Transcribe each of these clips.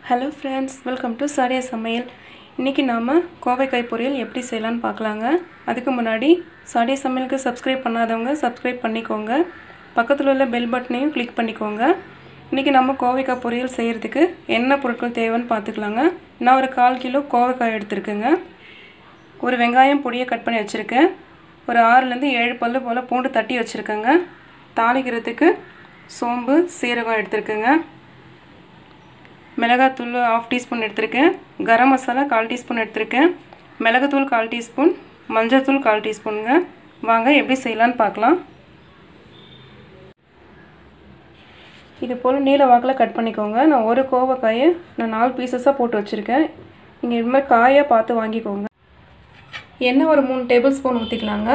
Hello friends, welcome to Shadia சமையல். இன்னைக்கு நாம கோவைக்காய் பொரியல் எப்படி செய்யலாம்னு பார்க்கலாங்க. அதுக்கு முன்னாடி சாடியா சமையலுக்கு Subscribe பண்ணாதவங்க Subscribe பண்ணிக்கோங்க. பக்கத்துல உள்ள பெல் பட்டனையும் கிளிக் பண்ணிக்கோங்க. இன்னைக்கு நாம கோவைக்காய் பொரியல் செய்யிறதுக்கு என்ன பொருட்கள் தேவைன்னு பார்த்துக்கலாங்க. நான் ஒரு 1/4 கிலோ கோவைக்காய் எடுத்துர்க்கேங்க. ஒரு வெங்காயம் பொடியை கட் பண்ணி வச்சிருக்கேன். ஒரு 6 ல இருந்து 7 பல்லு போல பூண்டு தட்டி வச்சிருக்கேங்க. தாளிக்கிறதுக்கு சோம்பு சீரகம் எடுத்துர்க்கேங்க. மிளகாய்த்தூள் 1/2 டீஸ்பூன் எடுத்துர்க்கேன். கரம் மசாலா 1/4 டீஸ்பூன் எடுத்துர்க்கேன். மிளகுத்தூள் 1/4 டீஸ்பூன், மஞ்சள்தூள் 1/4 டீஸ்பூனுங்க. வாங்க எப்படி செய்யலாம்னு பார்க்கலாம். இது போல நீல வாக்குல கட் பண்ணிக்கோங்க. நான் ஒரு கோவைக்காயை 4 பீசஸா போட்டு வச்சிருக்கேன். நீங்க இந்த மாதிரி காயா பார்த்து வாங்கிக்கோங்க. எண்ணெய் ஒரு 3 டேபிள் ஸ்பூன் ஊத்திக்கலாங்க.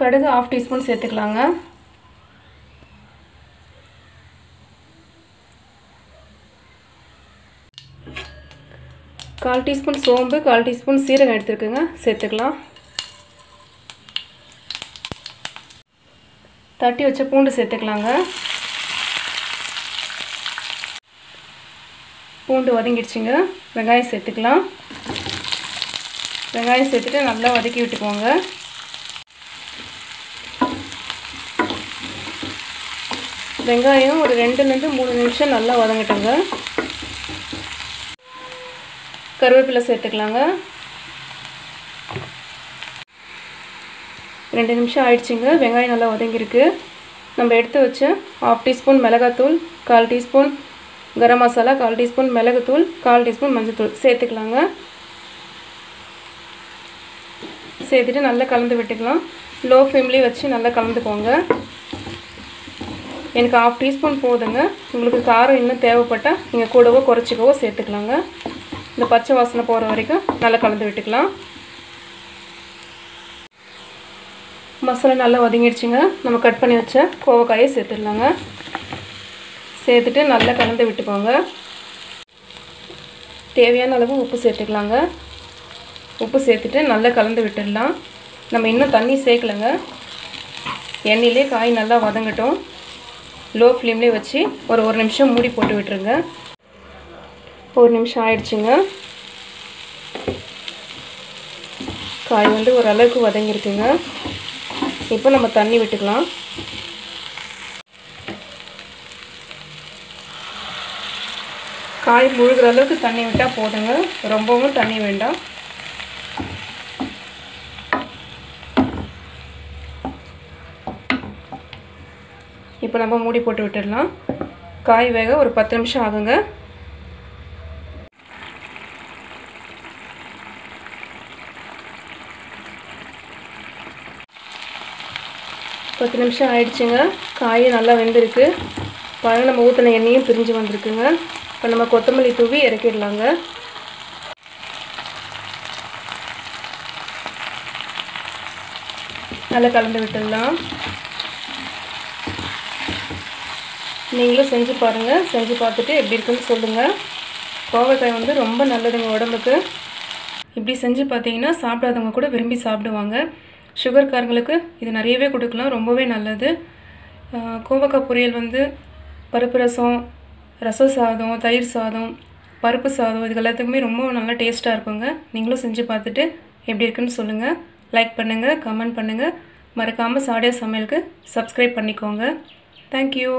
கடுகு 1/2 டீஸ்பூன் சேர்த்துக்கலாங்க. கால் டீஸ்பூன் சோம்பு, 1/4 டீஸ்பூன் சீரகம் எடுத்துக்கங்க, சேர்த்துக்கலாம். தட்டி வச்ச பூண்டு சேர்த்துக்கலாங்க. பூண்டு வதங்கிடுச்சுங்க. வெங்காயம் சேர்த்துக்கலாம். வெங்காயம் சேர்த்துட்டு நல்லா வதக்கி விட்டுக்கோங்க. வெங்காயம் ஒரு 2 ல இருந்து 3 நிமிஷம் நல்லா வதங்கட்டுங்க. கருவேப்பிலை சேர்த்துக்கலாங்க. 2 நிமிஷம் ஆயிடுச்சுங்க. வெங்காயம் நல்லா வதங்கிருக்கு. நம்ம எடுத்து வச்ச 1/2 டீஸ்பூன் மிளகாய்த்தூள், 1/4 டீஸ்பூன் கரம் மசாலா, 1/4 டீஸ்பூன் மிளகுத்தூள், 1/4 டீஸ்பூன் மஞ்சள்தூள் சேர்த்துக்கலாங்க. சேர்த்துட்டு நல்லா கலந்து விட்டுக்கலாம். லோ ஃப்ளேம்லேயே வச்சு நல்லா கலந்துக்கோங்க. எனக்கு 1/2 டீஸ்பூன் போதுங்க. உங்களுக்கு காரம் இன்னும் தேவைப்பட்டால் நீங்கள் கூடவோ குறைச்சிக்கவோ சேர்த்துக்கலாங்க. இந்த பச்சை வாசனை போகிற வரைக்கும் நல்லா கலந்து விட்டுக்கலாம். மசாலா நல்லா வதங்கிடுச்சுங்க. நம்ம கட் பண்ணி வச்ச கோவைக்காயை சேர்த்துடலாங்க. சேர்த்துட்டு நல்லா கலந்து விட்டுக்கோங்க. தேவையான அளவு உப்பு சேர்த்துக்கலாங்க. உப்பு சேர்த்துட்டு நல்லா கலந்து விட்டுடலாம். நம்ம இன்னும் தண்ணி சேர்க்கலைங்க. எண்ணெயிலே காய் நல்லா வதங்கட்டும். லோ ஃப்ளேம்லேயே வச்சு ஒரு 1 நிமிஷம் மூடி போட்டு விட்டுருங்க. 1 நிமிஷம் ஆயிடுச்சுங்க. காய் வந்து ஓரளவுக்கு வதங்கிருக்குங்க. இப்போ நம்ம தண்ணி விட்டுக்கலாம். காய் முழுகிற அளவுக்கு தண்ணி விட்டால் போதுங்க. ரொம்பவும் தண்ணி வேண்டாம். இப்போ நம்ம மூடி போட்டு விட்டுடலாம். காய் வேக ஒரு 10 நிமிஷம் ஆகுங்க. 10 நிமிஷம் ஆயிடுச்சுங்க. காய் நல்லா வெந்திருக்கு. பாருங்க, நம்ம ஊற்றின எண்ணெயும் பிரிஞ்சு வந்திருக்குங்க. இப்போ நம்ம கொத்தமல்லி தூவி இறக்கிடலாங்க. நல்லா கலந்து விட்டுடலாம். நீங்களும் செஞ்சு பாருங்கள். செஞ்சு பார்த்துட்டு எப்படி இருக்குன்னு சொல்லுங்கள். கோவைக்காய் வந்து ரொம்ப நல்லதுங்க உடம்புக்கு. இப்படி செஞ்சு பார்த்தீங்கன்னா சாப்பிடாதவங்க கூட விரும்பி சாப்பிடுவாங்க. சுகர்காரங்களுக்கு இது நிறையவே கொடுக்கலாம். ரொம்பவே நல்லது. கோவைக்காய் பொரியல் வந்து பருப்பு ரசம், ரசம் சாதம், தயிர் சாதம், பருப்பு சாதம் இது எல்லாத்துக்குமே ரொம்ப நல்லா டேஸ்ட்டாக இருக்குங்க. நீங்களும் செஞ்சு பார்த்துட்டு எப்படி இருக்குன்னு சொல்லுங்கள். லைக் பண்ணுங்கள், கமெண்ட் பண்ணுங்கள். மறக்காமல் சாடியா சமையலுக்கு Subscribe பண்ணிக்கோங்க. தேங்க்யூ.